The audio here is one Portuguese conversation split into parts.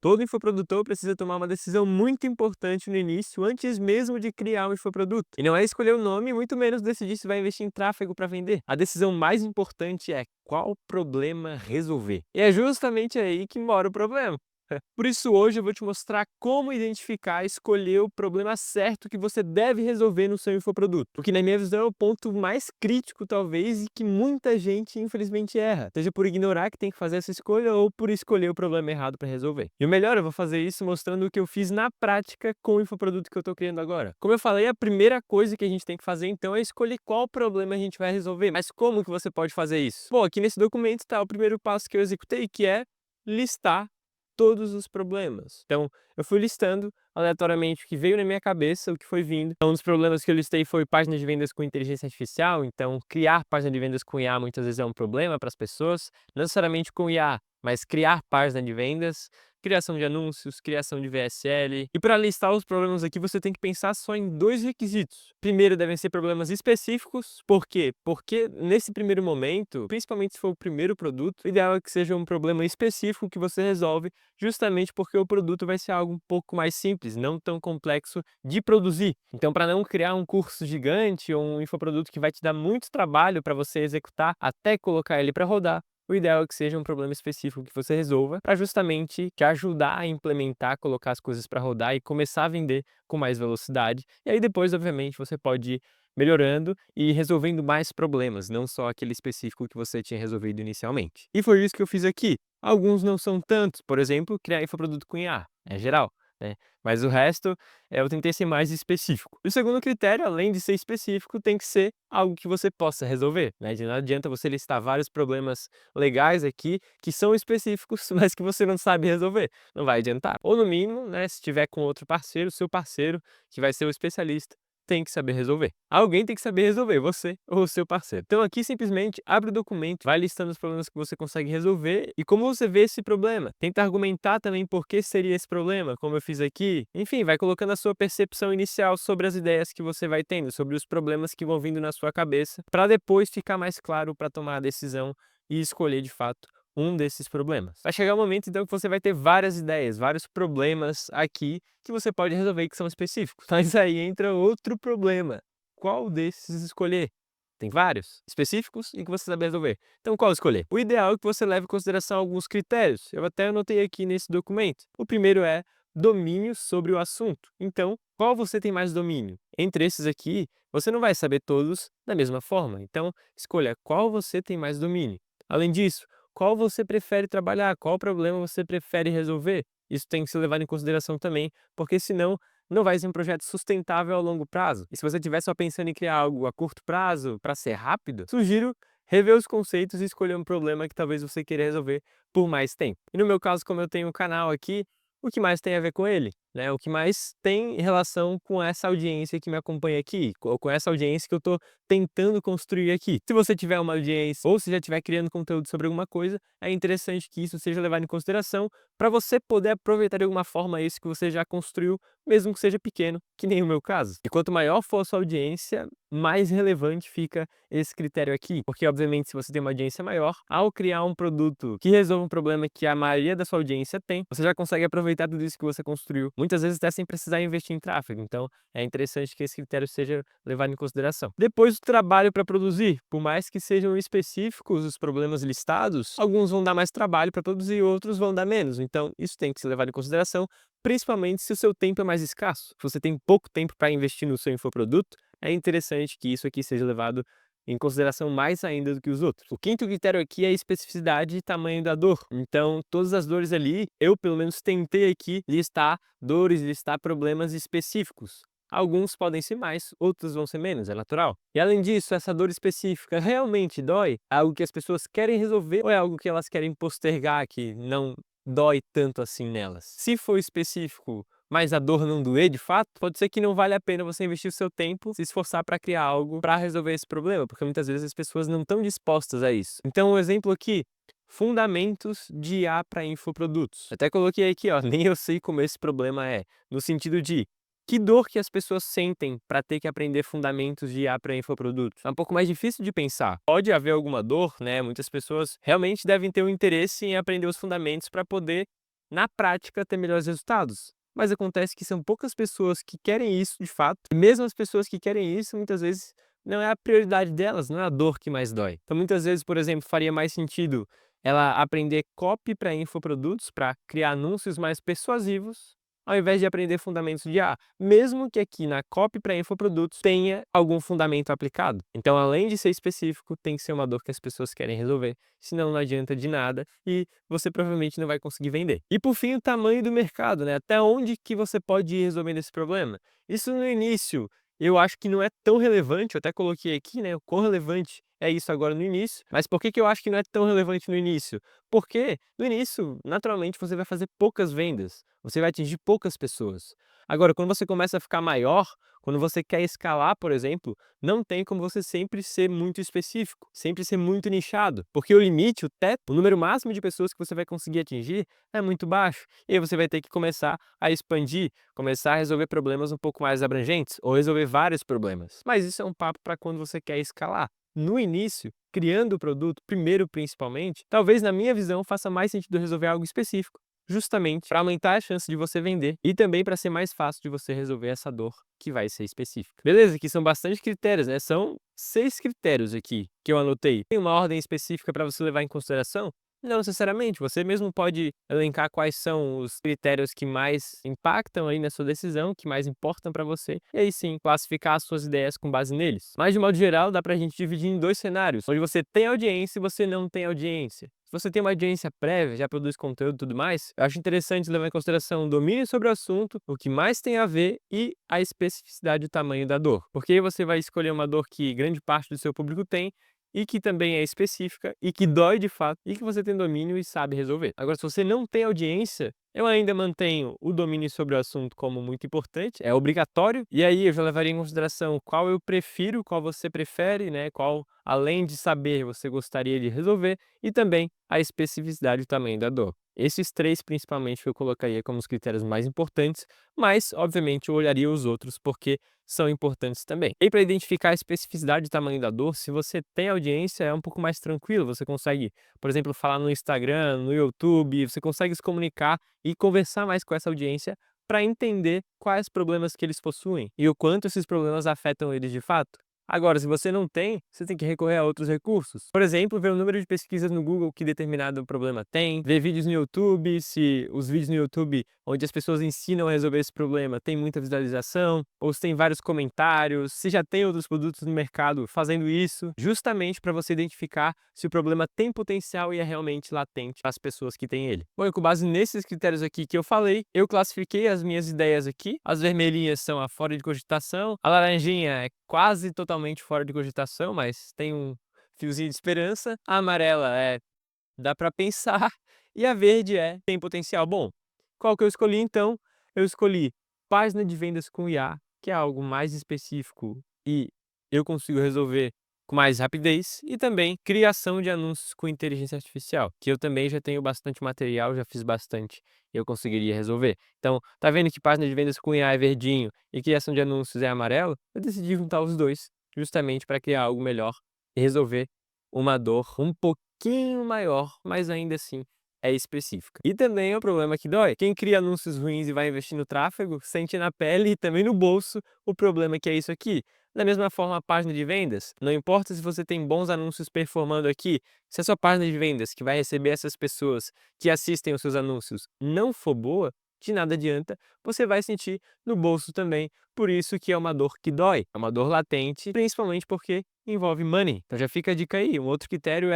Todo infoprodutor precisa tomar uma decisão muito importante no início, antes mesmo de criar um infoproduto. E não é escolher o nome, muito menos decidir se vai investir em tráfego para vender. A decisão mais importante é qual problema resolver. E é justamente aí que mora o problema. Por isso hoje eu vou te mostrar como identificar e escolher o problema certo que você deve resolver no seu infoproduto. O que na minha visão é o ponto mais crítico talvez e que muita gente infelizmente erra. Seja por ignorar que tem que fazer essa escolha ou por escolher o problema errado para resolver. E o melhor, eu vou fazer isso mostrando o que eu fiz na prática com o infoproduto que eu estou criando agora. Como eu falei, a primeira coisa que a gente tem que fazer então é escolher qual problema a gente vai resolver. Mas como que você pode fazer isso? Bom, aqui nesse documento está o primeiro passo que eu executei, que é listar todos os problemas. Então, eu fui listando aleatoriamente o que veio na minha cabeça, o que foi vindo. Então, um dos problemas que eu listei foi páginas de vendas com inteligência artificial. Então, criar página de vendas com IA muitas vezes é um problema para as pessoas. Não necessariamente com IA, mas criar página de vendas, criação de anúncios, criação de VSL. E para listar os problemas aqui, você tem que pensar só em dois requisitos. Primeiro, devem ser problemas específicos. Por quê? Porque nesse primeiro momento, principalmente se for o primeiro produto, o ideal é que seja um problema específico que você resolve, justamente porque o produto vai ser algo um pouco mais simples, não tão complexo de produzir. Então, para não criar um curso gigante ou um infoproduto que vai te dar muito trabalho para você executar até colocar ele para rodar, o ideal é que seja um problema específico que você resolva para justamente te ajudar a implementar, colocar as coisas para rodar e começar a vender com mais velocidade. E aí depois, obviamente, você pode ir melhorando e resolvendo mais problemas, não só aquele específico que você tinha resolvido inicialmente. E foi isso que eu fiz aqui. Alguns não são tantos, por exemplo, criar infoproduto com IA, é geral, né? Mas o resto eu tentei ser mais específico. O segundo critério, além de ser específico, tem que ser algo que você possa resolver, né? De nada adianta você listar vários problemas legais aqui que são específicos, mas que você não sabe resolver. Não vai adiantar. Ou no mínimo, né, se tiver com outro parceiro, seu parceiro, que vai ser o especialista, tem que saber resolver. Alguém tem que saber resolver, você ou o seu parceiro. Então aqui simplesmente abre o documento, vai listando os problemas que você consegue resolver e como você vê esse problema. Tenta argumentar também por que seria esse problema, como eu fiz aqui. Enfim, vai colocando a sua percepção inicial sobre as ideias que você vai tendo, sobre os problemas que vão vindo na sua cabeça, para depois ficar mais claro para tomar a decisão e escolher de fato um desses problemas. Vai chegar um momento então que você vai ter várias ideias, vários problemas aqui que você pode resolver que são específicos. Mas aí entra outro problema. Qual desses escolher? Tem vários específicos e que você sabe resolver. Então qual escolher? O ideal é que você leve em consideração alguns critérios. Eu até anotei aqui nesse documento. O primeiro é domínio sobre o assunto. Então, qual você tem mais domínio? Entre esses aqui, você não vai saber todos da mesma forma. Então, escolha qual você tem mais domínio. Além disso, qual você prefere trabalhar, qual problema você prefere resolver. Isso tem que ser levado em consideração também, porque senão não vai ser um projeto sustentável a longo prazo. E se você estiver só pensando em criar algo a curto prazo, para ser rápido, sugiro rever os conceitos e escolher um problema que talvez você queira resolver por mais tempo. E no meu caso, como eu tenho um canal aqui, o que mais tem a ver com ele? Né? O que mais tem relação com essa audiência que me acompanha aqui, com essa audiência que eu estou tentando construir aqui. Se você tiver uma audiência ou se já estiver criando conteúdo sobre alguma coisa, é interessante que isso seja levado em consideração para você poder aproveitar de alguma forma isso que você já construiu, mesmo que seja pequeno, que nem o meu caso. E quanto maior for a sua audiência, mais relevante fica esse critério aqui, porque obviamente se você tem uma audiência maior, ao criar um produto que resolva um problema que a maioria da sua audiência tem, você já consegue aproveitar tudo isso que você construiu, muitas vezes até sem precisar investir em tráfego. Então é interessante que esse critério seja levado em consideração. Depois o trabalho para produzir, por mais que sejam específicos os problemas listados, alguns vão dar mais trabalho para produzir, outros vão dar menos. Então isso tem que ser levado em consideração, principalmente se o seu tempo é mais escasso. Se você tem pouco tempo para investir no seu infoproduto, é interessante que isso aqui seja levado em consideração mais ainda do que os outros. O quinto critério aqui é a especificidade e tamanho da dor. Então, todas as dores ali, eu pelo menos tentei aqui listar dores, listar problemas específicos. Alguns podem ser mais, outros vão ser menos, é natural. E além disso, essa dor específica realmente dói? É algo que as pessoas querem resolver ou é algo que elas querem postergar, que não dói tanto assim nelas? Se for específico, mas a dor não doer de fato, pode ser que não vale a pena você investir o seu tempo, se esforçar para criar algo para resolver esse problema, porque muitas vezes as pessoas não estão dispostas a isso. Então, um exemplo aqui, fundamentos de IA para infoprodutos. Até coloquei aqui, ó, nem eu sei como esse problema é, no sentido de que dor que as pessoas sentem para ter que aprender fundamentos de IA para infoprodutos? É um pouco mais difícil de pensar. Pode haver alguma dor, né? Muitas pessoas realmente devem ter um interesse em aprender os fundamentos para poder na prática, ter melhores resultados. Mas acontece que são poucas pessoas que querem isso de fato, e mesmo as pessoas que querem isso, muitas vezes não é a prioridade delas, não é a dor que mais dói. Então, muitas vezes, por exemplo, faria mais sentido ela aprender copy para infoprodutos, para criar anúncios mais persuasivos, ao invés de aprender fundamentos de IA, mesmo que aqui na copy para infoprodutos tenha algum fundamento aplicado. Então, além de ser específico, tem que ser uma dor que as pessoas querem resolver, senão não adianta de nada e você provavelmente não vai conseguir vender. E por fim, o tamanho do mercado, né? Até onde que você pode ir resolvendo esse problema? Isso no início eu acho que não é tão relevante, eu até coloquei aqui, né, o quão relevante é isso agora no início, mas por que que eu acho que não é tão relevante no início? Porque no início, naturalmente, você vai fazer poucas vendas, você vai atingir poucas pessoas. Agora, quando você começa a ficar maior, quando você quer escalar, por exemplo, não tem como você sempre ser muito específico, sempre ser muito nichado, porque o limite, o teto, o número máximo de pessoas que você vai conseguir atingir é muito baixo. E aí você vai ter que começar a expandir, começar a resolver problemas um pouco mais abrangentes ou resolver vários problemas. Mas isso é um papo para quando você quer escalar. No início, criando o produto, primeiro principalmente, talvez na minha visão faça mais sentido resolver algo específico, justamente para aumentar a chance de você vender e também para ser mais fácil de você resolver essa dor que vai ser específica. Beleza? Aqui são bastante critérios, né? São 6 critérios aqui que eu anotei. Tem uma ordem específica para você levar em consideração? Não necessariamente, você mesmo pode elencar quais são os critérios que mais impactam aí na sua decisão, que mais importam para você, e aí sim, classificar as suas ideias com base neles. Mas de modo geral, dá pra gente dividir em dois cenários, onde você tem audiência e você não tem audiência. Se você tem uma audiência prévia, já produz conteúdo e tudo mais, eu acho interessante levar em consideração o domínio sobre o assunto, o que mais tem a ver e a especificidade do tamanho da dor. Porque aí você vai escolher uma dor que grande parte do seu público tem, e que também é específica e que dói de fato e que você tem domínio e sabe resolver. Agora, se você não tem audiência, eu ainda mantenho o domínio sobre o assunto como muito importante, é obrigatório, e aí eu já levaria em consideração qual eu prefiro, qual você prefere, né? Qual, além de saber, você gostaria de resolver, e também a especificidade do tamanho da dor. Esses três, principalmente, eu colocaria como os critérios mais importantes, mas, obviamente, eu olharia os outros, porque são importantes também. E para identificar a especificidade e tamanho da dor, se você tem audiência, é um pouco mais tranquilo. Você consegue, por exemplo, falar no Instagram, no YouTube, você consegue se comunicar e conversar mais com essa audiência para entender quais problemas que eles possuem e o quanto esses problemas afetam eles de fato. Agora, se você não tem, você tem que recorrer a outros recursos. Por exemplo, ver o número de pesquisas no Google que determinado problema tem, ver vídeos no YouTube, se os vídeos no YouTube onde as pessoas ensinam a resolver esse problema tem muita visualização, ou se tem vários comentários, se já tem outros produtos no mercado fazendo isso, justamente para você identificar se o problema tem potencial e é realmente latente para as pessoas que têm ele. Bom, e com base nesses critérios aqui que eu falei, eu classifiquei as minhas ideias aqui. As vermelhinhas são a fora de cogitação, a laranjinha é quase totalmente fora de cogitação, mas tem um fiozinho de esperança. A amarela dá para pensar e a verde tem potencial. Bom, qual que eu escolhi então? Eu escolhi página de vendas com IA, que é algo mais específico e eu consigo resolver com mais rapidez, e também criação de anúncios com inteligência artificial, que eu também já tenho bastante material, já fiz bastante e eu conseguiria resolver. Então, tá vendo que página de vendas com IA é verdinho e criação de anúncios é amarelo? Eu decidi juntar os dois, justamente para criar algo melhor e resolver uma dor um pouquinho maior, mas ainda assim é específica. E também é um problema que dói. Quem cria anúncios ruins e vai investir no tráfego, sente na pele e também no bolso o problema que é isso aqui. Da mesma forma, a página de vendas, não importa se você tem bons anúncios performando aqui, se a sua página de vendas que vai receber essas pessoas que assistem os seus anúncios não for boa, de nada adianta, você vai sentir no bolso também. Por isso que é uma dor que dói, é uma dor latente, principalmente porque envolve money. Então já fica a dica aí, um outro critério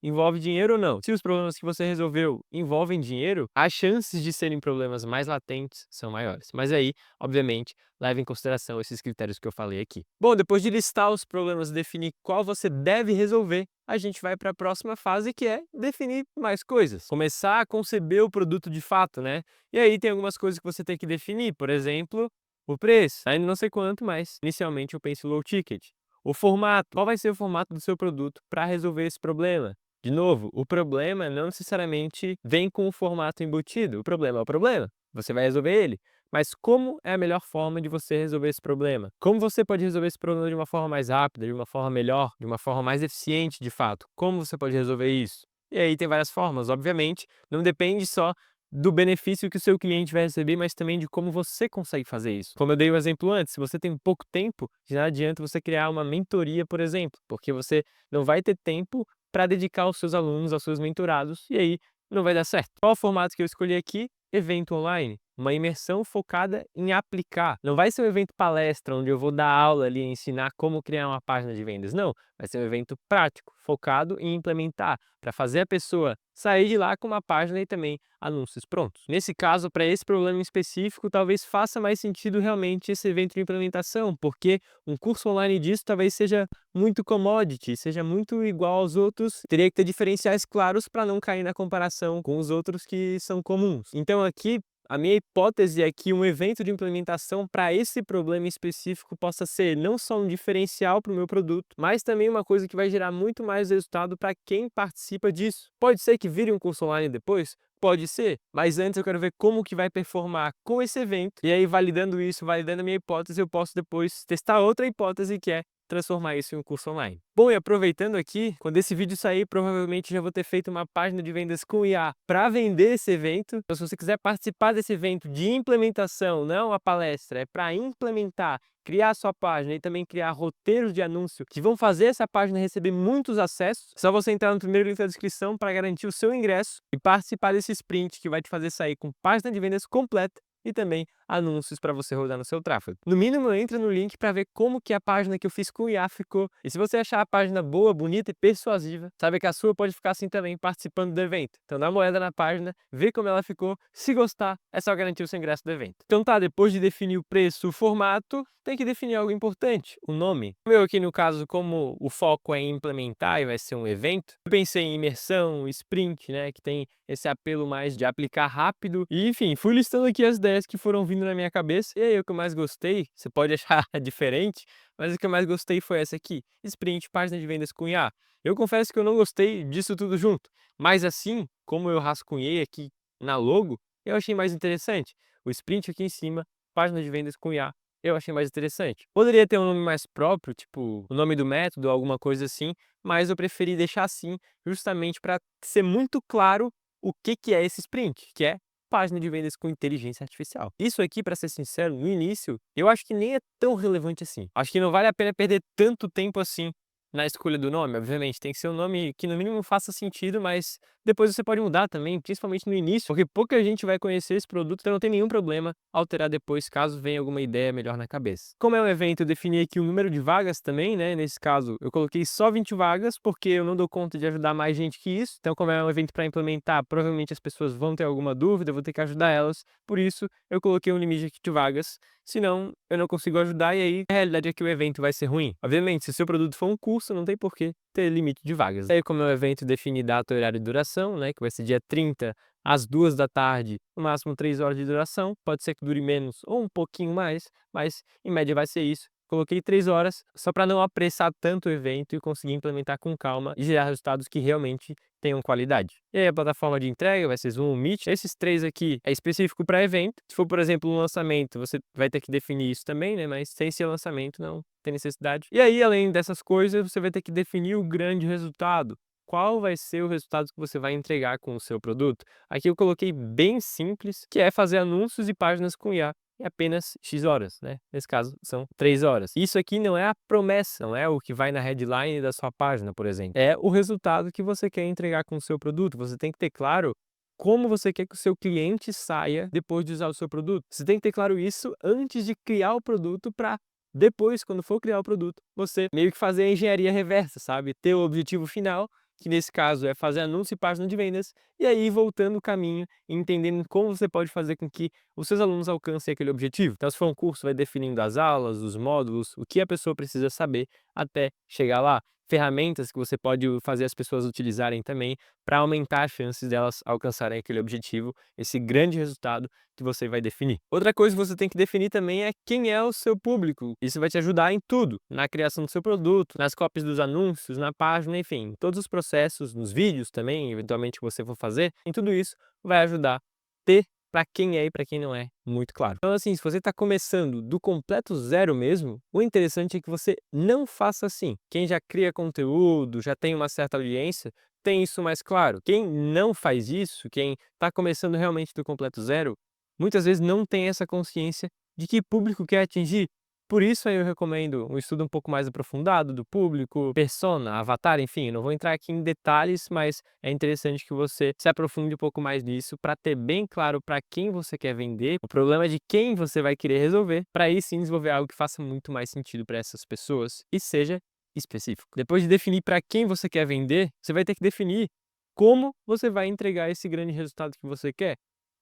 envolve dinheiro ou não? Se os problemas que você resolveu envolvem dinheiro, as chances de serem problemas mais latentes são maiores. Mas aí, obviamente, leve em consideração esses critérios que eu falei aqui. Bom, depois de listar os problemas e definir qual você deve resolver, a gente vai para a próxima fase, que é definir mais coisas. Começar a conceber o produto de fato, né? E aí tem algumas coisas que você tem que definir, por exemplo, o preço. Ainda não sei quanto, mas inicialmente eu penso low ticket. O formato, qual vai ser o formato do seu produto para resolver esse problema? De novo, o problema não necessariamente vem com o formato embutido. O problema é o problema. Você vai resolver ele. Mas como é a melhor forma de você resolver esse problema? Como você pode resolver esse problema de uma forma mais rápida, de uma forma melhor, de uma forma mais eficiente de fato? Como você pode resolver isso? E aí tem várias formas, obviamente. Não depende só do benefício que o seu cliente vai receber, mas também de como você consegue fazer isso. Como eu dei o exemplo antes, se você tem pouco tempo, já adianta você criar uma mentoria, por exemplo, porque você não vai ter tempo para dedicar aos seus alunos, aos seus mentorados, e aí não vai dar certo. Qual o formato que eu escolhi aqui? Evento online. Uma imersão focada em aplicar. Não vai ser um evento palestra, onde eu vou dar aula ali, ensinar como criar uma página de vendas. Não, vai ser um evento prático, focado em implementar, para fazer a pessoa sair de lá com uma página e também anúncios prontos. Nesse caso, para esse problema em específico, talvez faça mais sentido realmente esse evento de implementação, porque um curso online disso talvez seja muito commodity, seja muito igual aos outros, teria que ter diferenciais claros para não cair na comparação com os outros que são comuns. Então aqui, a minha hipótese é que um evento de implementação para esse problema específico possa ser não só um diferencial para o meu produto, mas também uma coisa que vai gerar muito mais resultado para quem participa disso. Pode ser que vire um curso online depois? Pode ser, mas antes eu quero ver como que vai performar com esse evento, e aí validando isso, validando a minha hipótese, eu posso depois testar outra hipótese que é transformar isso em um curso online. Bom, e aproveitando aqui, quando esse vídeo sair, provavelmente já vou ter feito uma página de vendas com IA para vender esse evento. Então, se você quiser participar desse evento de implementação, não a palestra, é para implementar, criar a sua página e também criar roteiros de anúncio que vão fazer essa página receber muitos acessos, é só você entrar no primeiro link da descrição para garantir o seu ingresso e participar desse sprint que vai te fazer sair com página de vendas completa e também anúncios para você rodar no seu tráfego. No mínimo, entra no link para ver como que a página que eu fiz com o IA ficou. E se você achar a página boa, bonita e persuasiva, sabe que a sua pode ficar assim também, participando do evento. Então dá uma olhada na página, vê como ela ficou. Se gostar, é só garantir o seu ingresso do evento. Então tá, depois de definir o preço, o formato, tem que definir algo importante, o nome. Eu aqui no caso, como o foco é em implementar e vai ser um evento, eu pensei em imersão, sprint, né, que tem esse apelo mais de aplicar rápido. E enfim, fui listando aqui as ideias que foram vindo na minha cabeça. E aí o que eu mais gostei, você pode achar diferente, mas o que eu mais gostei foi essa aqui, sprint, página de vendas com IA. Eu confesso que eu não gostei disso tudo junto, mas assim, como eu rascunhei aqui na logo, eu achei mais interessante. O sprint aqui em cima, página de vendas com IA, eu achei mais interessante. Poderia ter um nome mais próprio, tipo o nome do método, alguma coisa assim, mas eu preferi deixar assim, justamente para ser muito claro o que é esse sprint, que é página de vendas com inteligência artificial. Isso aqui, para ser sincero, no início, eu acho que nem é tão relevante assim. Acho que não vale a pena perder tanto tempo assim na escolha do nome. Obviamente, tem que ser um nome que no mínimo faça sentido, mas depois você pode mudar também, principalmente no início, porque pouca gente vai conhecer esse produto, então não tem nenhum problema alterar depois, caso venha alguma ideia melhor na cabeça. Como é um evento, eu defini aqui o número de vagas também, né? Nesse caso, eu coloquei só 20 vagas, porque eu não dou conta de ajudar mais gente que isso. Então, como é um evento para implementar, provavelmente as pessoas vão ter alguma dúvida, eu vou ter que ajudar elas. Por isso, eu coloquei um limite aqui de vagas. Senão, eu não consigo ajudar e aí a realidade é que o evento vai ser ruim. Obviamente, se o seu produto for um curso, não tem por que ter limite de vagas. Aí, como é um evento, define data, horário e duração, né? Que vai ser dia 30 às 2 da tarde, no máximo 3 horas de duração. Pode ser que dure menos ou um pouquinho mais, mas em média vai ser isso. Coloquei 3 horas só para não apressar tanto o evento e conseguir implementar com calma e gerar resultados que realmente tenham qualidade. E aí a plataforma de entrega vai ser Zoom, Meet. Esses três aqui é específico para evento. Se for, por exemplo, um lançamento, você vai ter que definir isso também, né? Mas sem ser lançamento, não tem necessidade. E aí, além dessas coisas, você vai ter que definir o grande resultado. Qual vai ser o resultado que você vai entregar com o seu produto? Aqui eu coloquei bem simples, que é fazer anúncios e páginas com IA em apenas X horas, né? Nesse caso, são 3 horas. Isso aqui não é a promessa, não é o que vai na headline da sua página, por exemplo. É o resultado que você quer entregar com o seu produto. Você tem que ter claro como você quer que o seu cliente saia depois de usar o seu produto. Você tem que ter claro isso antes de criar o produto para depois, quando for criar o produto, você meio que fazer a engenharia reversa, sabe? Ter o objetivo final, que nesse caso é fazer anúncio e página de vendas, e aí voltando o caminho e entendendo como você pode fazer com que os seus alunos alcancem aquele objetivo. Então, se for um curso, vai definindo as aulas, os módulos, o que a pessoa precisa saber até chegar lá. Ferramentas que você pode fazer as pessoas utilizarem também para aumentar as chances delas alcançarem aquele objetivo, esse grande resultado que você vai definir. Outra coisa que você tem que definir também é quem é o seu público. Isso vai te ajudar em tudo, na criação do seu produto, nas cópias dos anúncios, na página, enfim, em todos os processos, nos vídeos também, eventualmente que você for fazer, em tudo isso vai ajudar a ter para quem é e para quem não é, muito claro. Então assim, se você está começando do completo zero mesmo, o interessante é que você não faça assim. Quem já cria conteúdo, já tem uma certa audiência, tem isso mais claro. Quem não faz isso, quem está começando realmente do completo zero, muitas vezes não tem essa consciência de que público quer atingir. Por isso aí eu recomendo um estudo um pouco mais aprofundado do público, persona, avatar, enfim, não vou entrar aqui em detalhes, mas é interessante que você se aprofunde um pouco mais nisso para ter bem claro para quem você quer vender, o problema de quem você vai querer resolver, para aí sim desenvolver algo que faça muito mais sentido para essas pessoas e seja específico. Depois de definir para quem você quer vender, você vai ter que definir como você vai entregar esse grande resultado que você quer.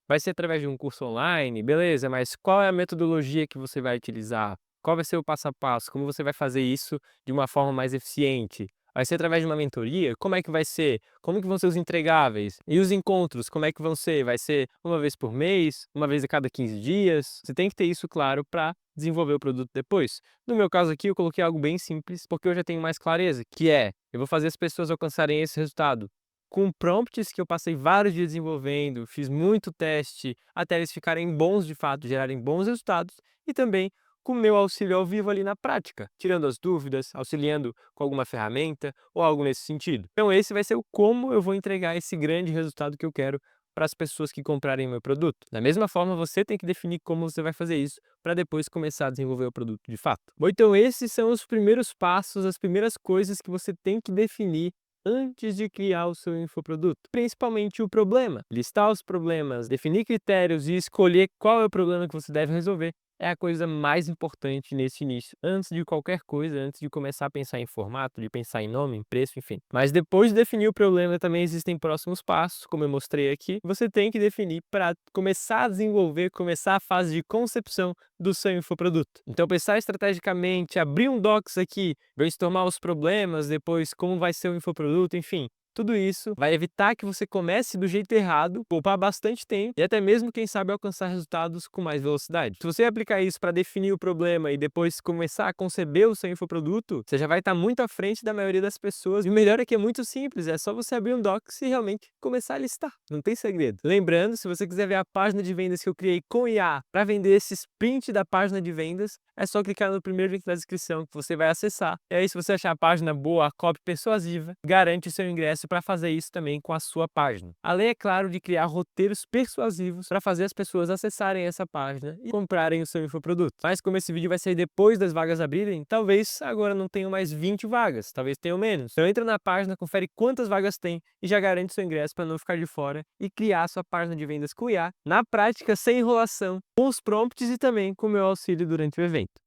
Vai ser através de um curso online, beleza, mas qual é a metodologia que você vai utilizar? Qual vai ser o passo a passo? Como você vai fazer isso de uma forma mais eficiente? Vai ser através de uma mentoria? Como é que vai ser? Como que vão ser os entregáveis? E os encontros, como é que vão ser? Vai ser uma vez por mês? Uma vez a cada 15 dias? Você tem que ter isso claro para desenvolver o produto depois. No meu caso aqui, eu coloquei algo bem simples, porque eu já tenho mais clareza, que é, eu vou fazer as pessoas alcançarem esse resultado com prompts que eu passei vários dias desenvolvendo, fiz muito teste, até eles ficarem bons de fato, gerarem bons resultados, e também com o meu auxílio ao vivo ali na prática, tirando as dúvidas, auxiliando com alguma ferramenta ou algo nesse sentido. Então esse vai ser o como eu vou entregar esse grande resultado que eu quero para as pessoas que comprarem o meu produto. Da mesma forma, você tem que definir como você vai fazer isso para depois começar a desenvolver o produto de fato. Bom, então esses são os primeiros passos, as primeiras coisas que você tem que definir antes de criar o seu infoproduto, principalmente o problema. Listar os problemas, definir critérios e escolher qual é o problema que você deve resolver é a coisa mais importante nesse início, antes de qualquer coisa, antes de começar a pensar em formato, de pensar em nome, em preço, enfim. Mas depois de definir o problema, também existem próximos passos, como eu mostrei aqui, você tem que definir para começar a desenvolver, começar a fase de concepção do seu infoproduto. Então pensar estrategicamente, abrir um docs aqui, brainstormar os problemas, depois como vai ser o infoproduto, enfim. Tudo isso vai evitar que você comece do jeito errado, poupar bastante tempo e até mesmo, quem sabe, alcançar resultados com mais velocidade. Se você aplicar isso para definir o problema e depois começar a conceber o seu infoproduto, você já vai estar muito à frente da maioria das pessoas. E o melhor é que é muito simples, é só você abrir um docs e realmente começar a listar. Não tem segredo. Lembrando, se você quiser ver a página de vendas que eu criei com IA para vender esse sprint da página de vendas, é só clicar no primeiro link da descrição que você vai acessar. E aí, se você achar a página boa, a copy persuasiva, garante o seu ingresso para fazer isso também com a sua página. Além, é claro, de criar roteiros persuasivos para fazer as pessoas acessarem essa página e comprarem o seu infoproduto. Mas como esse vídeo vai sair depois das vagas abrirem, talvez agora não tenham mais 20 vagas, talvez tenham menos. Então entra na página, confere quantas vagas tem e já garante seu ingresso para não ficar de fora e criar sua página de vendas com IA, na prática, sem enrolação, com os prompts e também com o meu auxílio durante o evento.